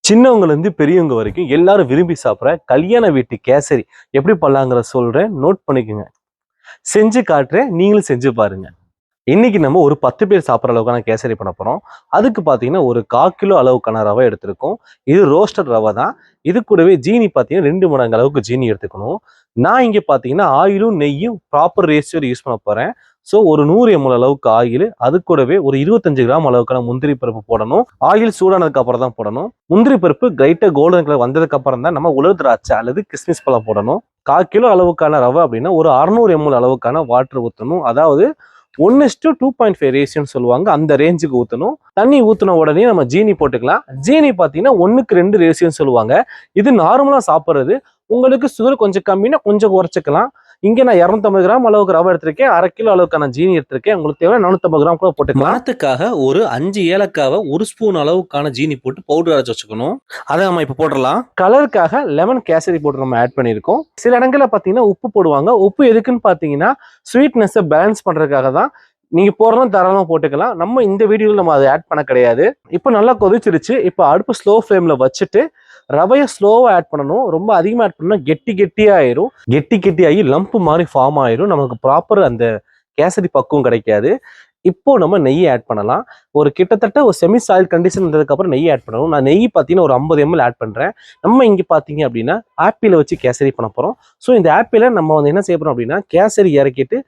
சின்னவங்கலேருந்து பெரியவங்க வரைக்கும் எல்லாரும் விரும்பி சாப்பிட்ற கல்யாண வீட்டு கேசரி எப்படி பண்ணலாங்கிற சொல்கிறேன், நோட் பண்ணிக்கோங்க. செஞ்சு காட்டுறேன், நீங்களும் செஞ்சு பாருங்க. இன்னைக்கு நம்ம ஒரு 10 பேர் சாப்பிட்ற அளவுக்கான கேசரி பண்ண போகிறோம். அதுக்கு பார்த்தீங்கன்னா ஒரு 1/4 கிலோ அளவுக்கான ரவை எடுத்திருக்கோம். இது ரோஸ்டட் ரவை தான். இது கூடவே ஜீனி பார்த்தீங்கன்னா 2 மடங்கு அளவுக்கு ஜீனி எடுத்துக்கணும். நான் இங்கே பார்த்தீங்கன்னா ஆயிலும் நெய்யும் ப்ராப்பர் ரேஷியோட யூஸ் பண்ண போகிறேன். ஸோ ஒரு 100 ml அளவுக்கு ஆயில், அது கூடவே ஒரு 25 கிராம் அளவுக்கான முந்திரி பருப்பு போடணும். ஆயில் சூடானதுக்கு அப்புறம் தான் போடணும். முந்திரி பருப்பு கிரைட்டாக கோல்டன் கலர் வந்ததுக்கு அப்புறம் தான் நம்ம உலர் திராட்சை அல்லது கிஸ்மிஸ் பழம் போடணும். 1/4 கிலோ அளவுக்கான ரவை அப்படின்னா ஒரு 600 ml அளவுக்கான வாட்டர் ஊற்றணும். அதாவது 1:2.5 ரேஷியோன்னு சொல்லுவாங்க. அந்த ரேஞ்சுக்கு ஊற்றணும். தண்ணி ஊற்றின உடனே நம்ம ஜீனி போட்டுக்கலாம். ஜீனி பார்த்தீங்கன்னா 1:2 ரேஷியோன்னு சொல்லுவாங்க. இது நார்மலாக சாப்பிட்றது. உங்களுக்கு சுகர் கொஞ்சம் கம்மினா கொஞ்சம் குறைச்சிக்கலாம். இங்கே நான் 250 கிராம் அளவுக்கு ரவை எடுத்திருக்கேன். 1/2 கிலோ அளவுக்கான ஜீனி எடுத்திருக்கேன். உங்களுக்கு தேவை 450 கிராம் கூட போட்டுக்கலாம். மணத்துக்காக ஒரு 5 ஏலக்காவை 1 ஸ்பூன் அளவுக்கான ஜீனி போட்டு பவுடர் அரைச்சி வச்சுக்கணும். அதை நம்ம இப்போ போட்டுடலாம். கலருக்காக லெமன் கேசரி போட்டு நம்ம ஆட் பண்ணியிருக்கோம். சில இடங்களில் பார்த்தீங்கன்னா உப்பு போடுவாங்க. உப்பு எதுக்குன்னு பார்த்தீங்கன்னா ஸ்வீட்னஸை பேலன்ஸ் பண்ணுறதுக்காக தான். நீங்க போறதும் தாராளமா போட்டுக்கலாம். நம்ம இந்த வீடியோவில் நம்ம அதை ஆட் பண்ண கிடையாது. இப்போ நல்லா கொதிச்சிருச்சு. இப்போ அடுப்பு ஸ்லோ ஃப்ளேம்ல வச்சுட்டு ரவையை ஸ்லோவா ஆட் பண்ணணும். ரொம்ப அதிகமாக ஆட் பண்ணா கெட்டியாயிரும். கெட்டியாகி லம்ப் மாதிரி ஃபார்ம் ஆயிரும். நமக்கு ப்ராப்பர் அந்த கேசரி பக்குவம் கிடைக்காது. இப்போ நம்ம நெய் ஆட் பண்ணலாம். ஒரு கிட்டத்தட்ட ஒரு செமி சாயில் கண்டிஷன் இருந்ததுக்கப்புறம் நெய் ஆட் பண்ணணும். நான் நெய் பார்த்தீங்கன்னா ஒரு 50 ml ஆட் பண்ணுறேன். நம்ம இங்கே பார்த்தீங்க அப்படின்னா ஆப்பிளை வச்சு கேசரி பண்ண போகிறோம். ஸோ இந்த ஆப்பிளை நம்ம வந்து என்ன செய்ய போகிறோம் அப்படின்னா கேசரி இறக்கிட்டு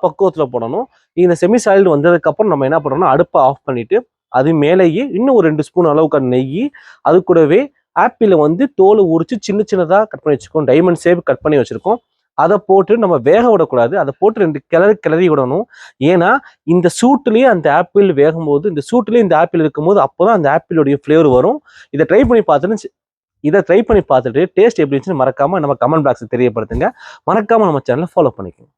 பக்குவத்தில் போடணும். இந்த செமி சாயில் வந்ததுக்கப்புறம் நம்ம என்ன பண்ணுறோம்னா அடுப்பை ஆஃப் பண்ணிட்டு அது மேலேயே இன்னும் ஒரு 2 ஸ்பூன் அளவுக்கு நெய், அது கூடவே ஆப்பிளை வந்து தோலை உரிச்சு சின்னதாக கட் பண்ணி வச்சுருக்கோம். டைமண்ட் ஷேப் கட் பண்ணி வச்சுருக்கோம். அதை போட்டு நம்ம வேக விடக்கூடாது. அதை போட்டு 2 கிளறி விடணும். ஏன்னா இந்த சூட்டுலேயே அந்த ஆப்பிள் வேகும்போது, இந்த சூட்டுலேயே இந்த ஆப்பிள் இருக்கும்போது அப்போதான் அந்த ஆப்பிளுடைய ஃப்ளேவர் வரும். இதை ட்ரை பண்ணி பார்த்துட்டு டேஸ்ட் எப்படி இருந்துச்சுன்னு மறக்காம நம்ம கமெண்ட் பாக்ஸில் தெரியப்படுத்துங்க. மறக்காம நம்ம சேனலை ஃபாலோ பண்ணிக்கோங்க.